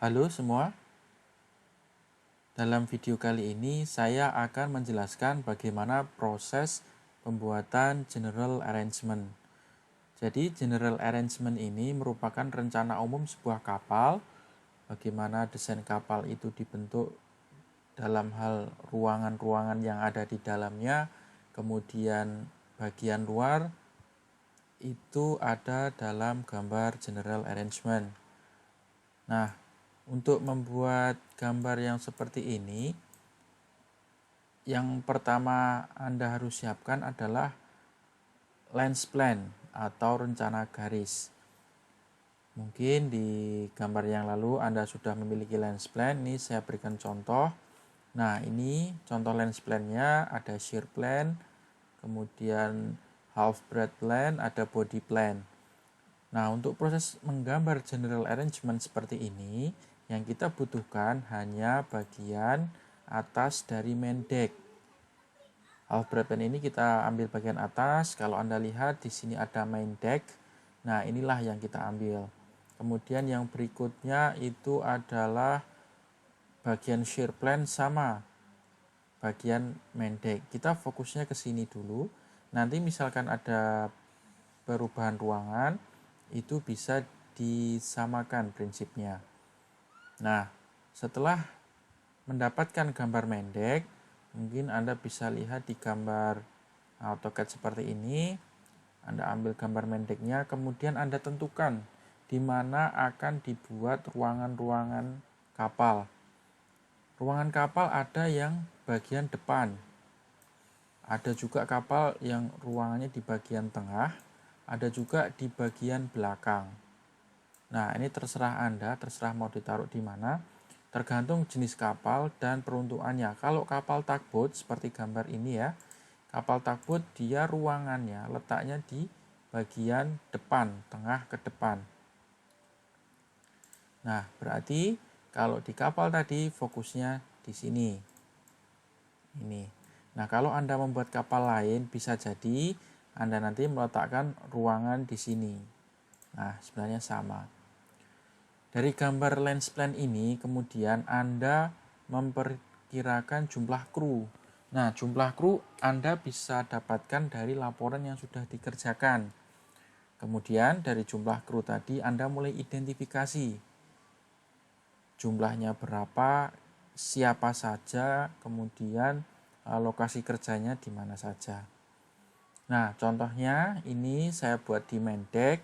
Halo semua, dalam video kali ini saya akan menjelaskan bagaimana proses pembuatan general arrangement. Jadi general arrangement ini merupakan rencana umum sebuah kapal, bagaimana desain kapal itu dibentuk dalam hal ruangan-ruangan yang ada di dalamnya, kemudian bagian luar itu ada dalam gambar general arrangement. Nah, untuk membuat gambar yang seperti ini, yang pertama Anda harus siapkan adalah lens plan atau rencana garis. Mungkin di gambar yang lalu Anda sudah memiliki lens plan, ini saya berikan contoh. Nah, ini contoh lens plan-nya, ada shear plan, kemudian half breadth plan, ada body plan. Nah, untuk proses menggambar general arrangement seperti ini, yang kita butuhkan hanya bagian atas dari main deck. Half breadth plan ini kita ambil bagian atas. Kalau Anda lihat di sini ada main deck. Nah, inilah yang kita ambil. Kemudian yang berikutnya itu adalah bagian shear plan sama bagian main deck. Kita fokusnya ke sini dulu. Nanti misalkan ada perubahan ruangan, itu bisa disamakan prinsipnya. Nah, setelah mendapatkan gambar main deck, mungkin Anda bisa lihat di gambar AutoCAD seperti ini. Anda ambil gambar main deck-nya, kemudian Anda tentukan di mana akan dibuat ruangan-ruangan kapal. Ruangan kapal ada yang bagian depan, ada juga kapal yang ruangannya di bagian tengah, ada juga di bagian belakang. Nah, ini terserah Anda, terserah mau ditaruh di mana, tergantung jenis kapal dan peruntukannya. Kalau kapal tugboat seperti gambar ini ya, kapal tugboat dia ruangannya letaknya di bagian depan, tengah ke depan. Nah, berarti kalau di kapal tadi fokusnya di sini. Ini. Nah, kalau Anda membuat kapal lain, bisa jadi Anda nanti meletakkan ruangan di sini. Nah, sebenarnya sama. Dari gambar lens plan ini, kemudian Anda memperkirakan jumlah kru. Nah, jumlah kru Anda bisa dapatkan dari laporan yang sudah dikerjakan. Kemudian dari jumlah kru tadi Anda mulai identifikasi jumlahnya berapa, siapa saja, kemudian lokasi kerjanya di mana saja. Nah, contohnya ini saya buat di main deck.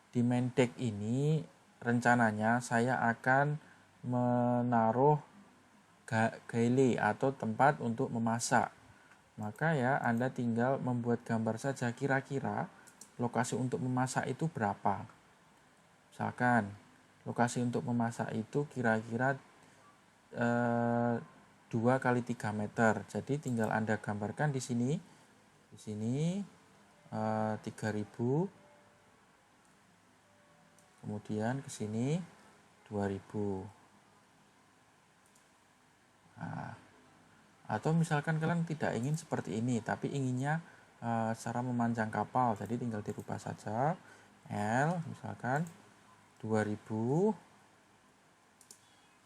Di main deck ini rencananya saya akan menaruh galley atau tempat untuk memasak. Maka ya Anda tinggal membuat gambar saja kira-kira lokasi untuk memasak itu berapa. Misalkan lokasi untuk memasak itu kira-kira 2 kali 3 meter. Jadi tinggal Anda gambarkan di sini. Di sini 3000. Kemudian ke sini 2000. Nah, atau misalkan kalian tidak ingin seperti ini, tapi inginnya cara memanjang kapal, jadi tinggal dirubah saja. L misalkan 2000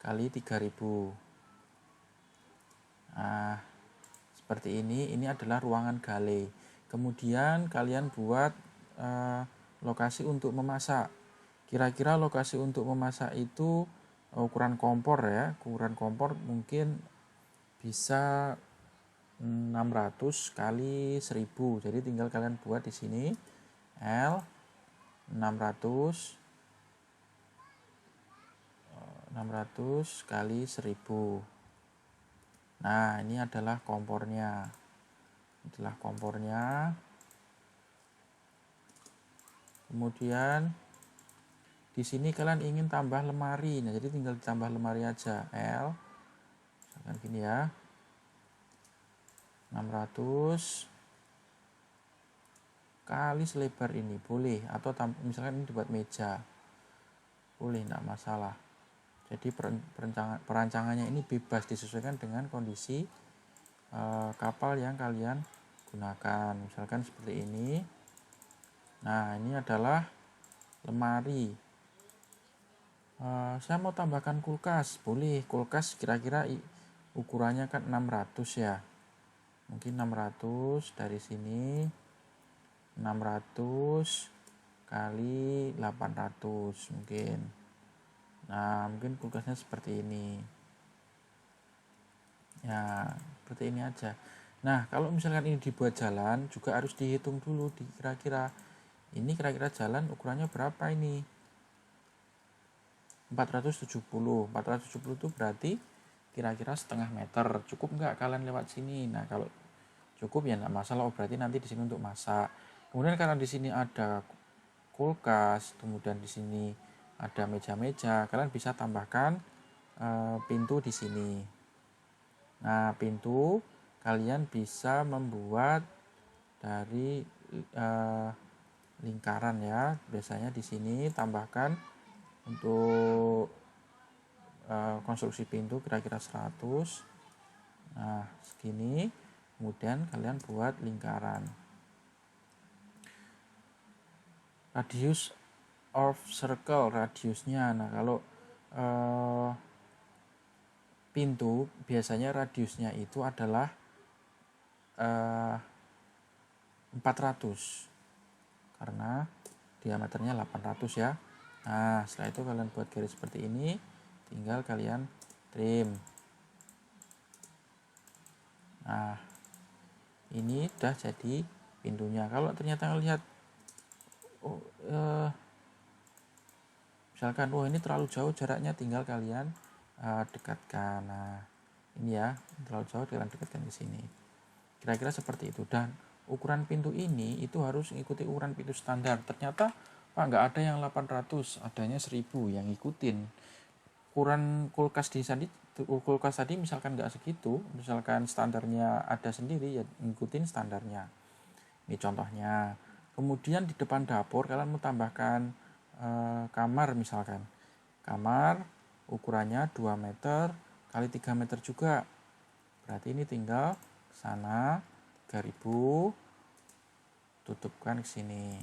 kali 3000. Nah, seperti ini adalah ruangan galley. Kemudian kalian buat lokasi untuk memasak. Kira-kira lokasi untuk memasak itu ukuran kompor ya, ukuran kompor mungkin bisa 600 kali 1000. Jadi tinggal kalian buat di sini L 600 kali 1000. Nah, ini adalah kompornya. Itulah kompornya. Kemudian di sini kalian ingin tambah lemari. Nah, jadi tinggal tambah lemari aja. L misalkan gini ya. 600 kali selebar ini boleh, atau misalkan ini dibuat meja. Boleh, enggak masalah. Jadi perancangannya ini bebas disesuaikan dengan kondisi kapal yang kalian gunakan. Misalkan seperti ini. Nah, ini adalah lemari. Saya mau tambahkan kulkas, boleh. Kulkas kira-kira ukurannya kan 600 ya, mungkin 600 dari sini, 600 kali 800 mungkin. Nah, mungkin kulkasnya seperti ini ya, seperti ini aja. Nah, kalau misalkan ini dibuat jalan juga harus dihitung dulu kira-kira ini kira-kira jalan ukurannya berapa ini. 470 itu berarti kira-kira setengah meter. Cukup nggak kalian lewat sini? Nah, kalau cukup ya nggak masalah. Oh, berarti nanti di sini untuk masak. Kemudian karena di sini ada kulkas, kemudian di sini ada meja-meja, kalian bisa tambahkan pintu di sini. Nah, pintu kalian bisa membuat dari lingkaran ya. Biasanya di sini tambahkan untuk konstruksi pintu kira-kira 100. Nah, segini. Kemudian kalian buat lingkaran. Radius of circle, radiusnya. Nah, kalau pintu biasanya radiusnya itu adalah 400 karena diameternya 800 ya. Nah, setelah itu kalian buat garis seperti ini, tinggal kalian trim. Nah, ini udah jadi pintunya. Kalau ternyata lihat misalkan ini terlalu jauh jaraknya, tinggal kalian dekatkan. Nah, ini ya, terlalu jauh kalian dekatkan ke sini. Kira-kira seperti itu. Dan ukuran pintu ini itu harus mengikuti ukuran pintu standar. Ternyata Pak nggak ada yang 800, adanya 1000 yang ngikutin. Ukuran kulkas tadi misalkan nggak segitu, misalkan standarnya ada sendiri ya ngikutin standarnya. Ini contohnya. Kemudian di depan dapur kalian mau tambahkan kamar misalkan. Kamar ukurannya 2 meter kali 3 meter juga. Berarti ini tinggal sana 3000 tutupkan ke sini.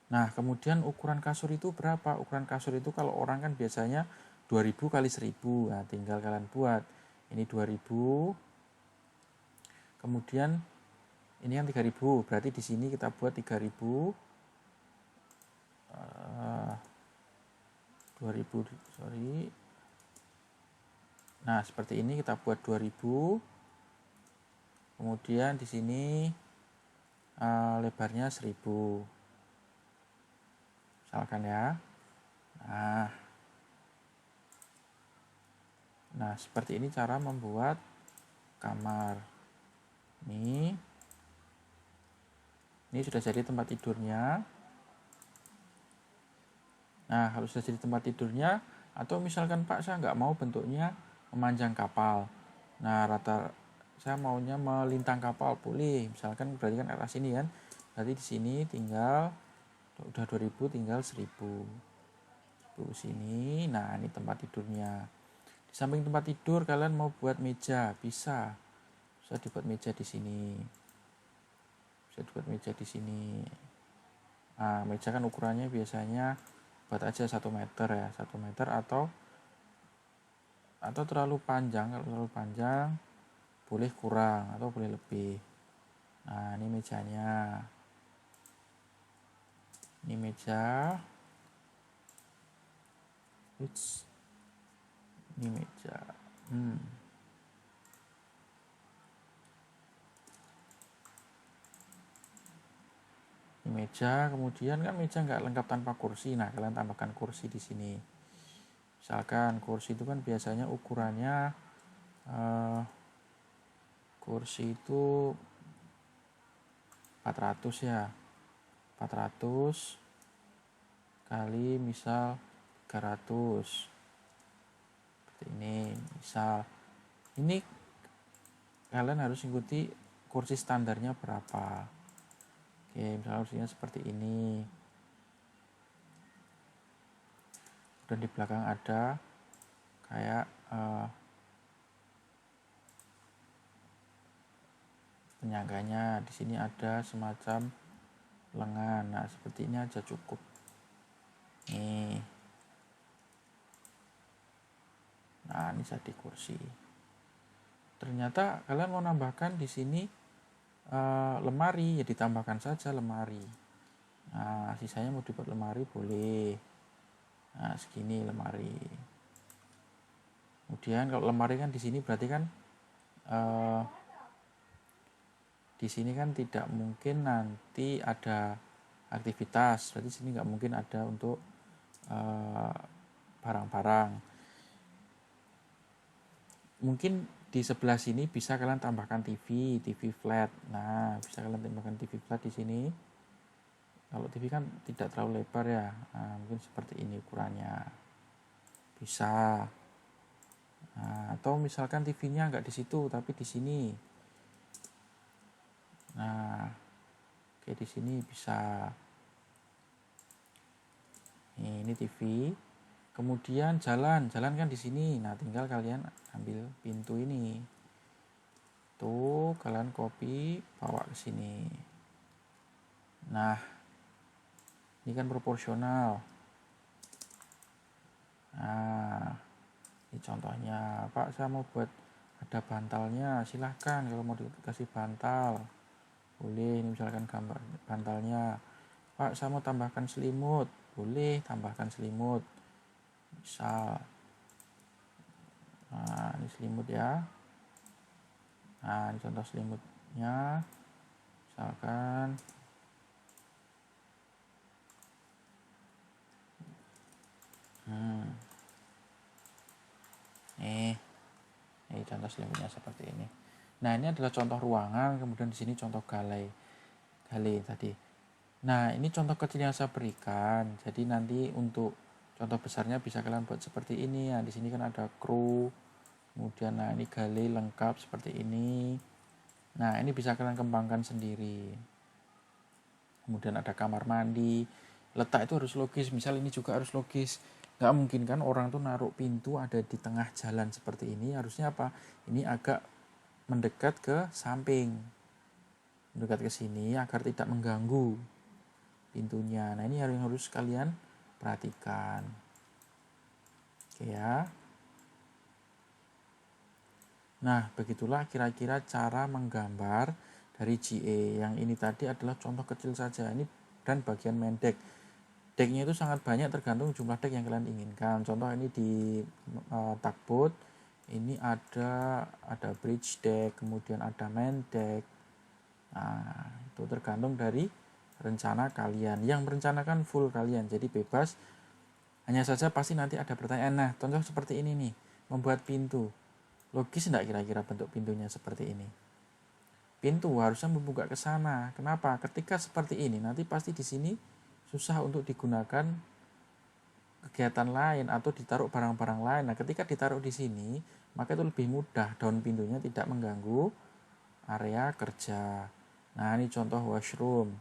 Nah, kemudian ukuran kasur itu berapa? Ukuran kasur itu kalau orang kan biasanya 2000 kali 1000. Nah, tinggal kalian buat. Ini 2000. Kemudian ini kan 3000. Berarti di sini kita buat 3000. 2000 sorry. Nah, seperti ini kita buat 2000. Kemudian di sini lebarnya 1000. Misalkan ya. Nah, seperti ini cara membuat kamar. Ini sudah jadi tempat tidurnya. Nah, kalau sudah jadi tempat tidurnya, atau misalkan Pak saya nggak mau bentuknya memanjang kapal. Nah, saya maunya melintang kapal, boleh. Misalkan berarti kan arah sini kan. Berarti di sini tinggal udah 2000 tinggal 1000. Sini. Nah, ini tempat tidurnya. Di samping tempat tidur kalian mau buat meja, bisa dibuat meja di sini. Nah, meja kan ukurannya biasanya buat aja 1 meter ya, 1 meter atau terlalu panjang. Kalau terlalu panjang boleh kurang atau boleh lebih. Nah, ini mejanya. Ini meja. Ini meja. Ini meja, kemudian kan meja nggak lengkap tanpa kursi. Nah, kalian tambahkan kursi di sini. Misalkan kursi itu kan biasanya ukurannya kursi itu 400 ya. 400 kali misal 300. Seperti ini. Misal ini kalian harus ikuti kursi standarnya berapa. Oke, misalnya kursinya seperti ini. Dan di belakang ada kayak penyangganya. Di sini ada semacam lengan. Nah, seperti ini aja cukup. Nih. Nah, ini jadi kursi. Ternyata kalian mau nambahkan di sini lemari, ya ditambahkan saja lemari. Nah, sisanya mau dibuat lemari boleh. Nah, segini lemari. Kemudian kalau lemari kan di sini berarti kan di sini kan tidak mungkin nanti ada aktivitas, berarti sini nggak mungkin ada untuk barang-barang. Mungkin di sebelah sini bisa kalian tambahkan TV flat. Nah, bisa kalian tambahkan TV flat di sini. Kalau TV kan tidak terlalu lebar ya, nah, mungkin seperti ini ukurannya. Bisa. Nah, atau misalkan TV-nya nggak di situ, tapi di sini. Nah, oke di sini bisa. Ini TV. Kemudian jalan kan di sini. Nah, tinggal kalian ambil pintu ini. Tuh, kalian copy, bawa ke sini. Nah, ini kan proporsional. Nah, ini contohnya. Pak, saya mau buat ada bantalnya. Silahkan kalau mau dikasih bantal. Boleh, ini misalkan gambar bantalnya. Pak, saya mau tambahkan selimut. Boleh, tambahkan selimut. Misal. Nah, ini selimut ya. Nah, ini contoh selimutnya. Misalkan ini contoh selimutnya seperti ini. Nah, ini adalah contoh ruangan, kemudian di sini contoh galai tadi. Nah, ini contoh kecil yang saya berikan. Jadi nanti untuk contoh besarnya bisa kalian buat seperti ini. Nah, di sini kan ada kru. Kemudian nah ini galai lengkap seperti ini. Nah, ini bisa kalian kembangkan sendiri. Kemudian ada kamar mandi. Letak itu harus logis. Misal ini juga harus logis. Nggak mungkin kan orang tuh naruh pintu ada di tengah jalan seperti ini. Harusnya apa? Ini agak mendekat ke samping. Mendekat ke sini agar tidak mengganggu pintunya. Nah, ini yang harus kalian perhatikan. Oke ya. Nah, begitulah kira-kira cara menggambar dari GA. Yang ini tadi adalah contoh kecil saja. Ini dan bagian main deck. Decknya itu sangat banyak tergantung jumlah deck yang kalian inginkan. Contoh ini di tugboat ini ada bridge deck, kemudian ada main deck. Nah, itu tergantung dari rencana kalian. Yang merencanakan full kalian, jadi bebas. Hanya saja pasti nanti ada pertanyaan. Nah, contoh seperti ini nih, membuat pintu. Logis enggak kira-kira bentuk pintunya seperti ini? Pintu harusnya membuka ke sana. Kenapa? Ketika seperti ini, nanti pasti di sini susah untuk digunakan kegiatan lain atau ditaruh barang-barang lain. Nah, ketika ditaruh di sini, maka itu lebih mudah. Daun pintunya tidak mengganggu area kerja. Nah, ini contoh washroom.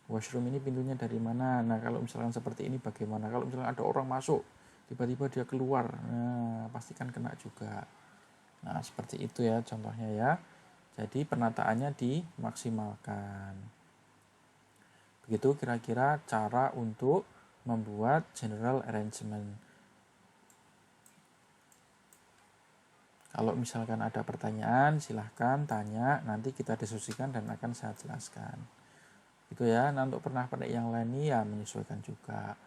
Washroom ini pintunya dari mana? Nah, kalau misalkan seperti ini bagaimana? Kalau misalkan ada orang masuk, tiba-tiba dia keluar, nah pasti kan kena juga. Nah, seperti itu ya contohnya ya. Jadi penataannya dimaksimalkan. Begitu kira-kira cara untuk membuat general arrangement. Kalau misalkan ada pertanyaan, silahkan tanya. Nanti kita diskusikan dan akan saya jelaskan. Itu ya. Nah, untuk pernak-pernik yang lain ini ya menyesuaikan juga.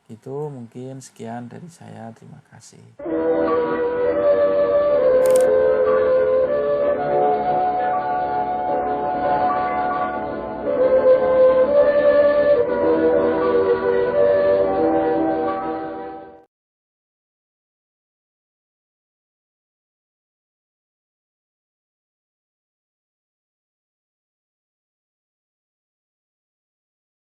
Itu mungkin sekian dari saya. Terima kasih.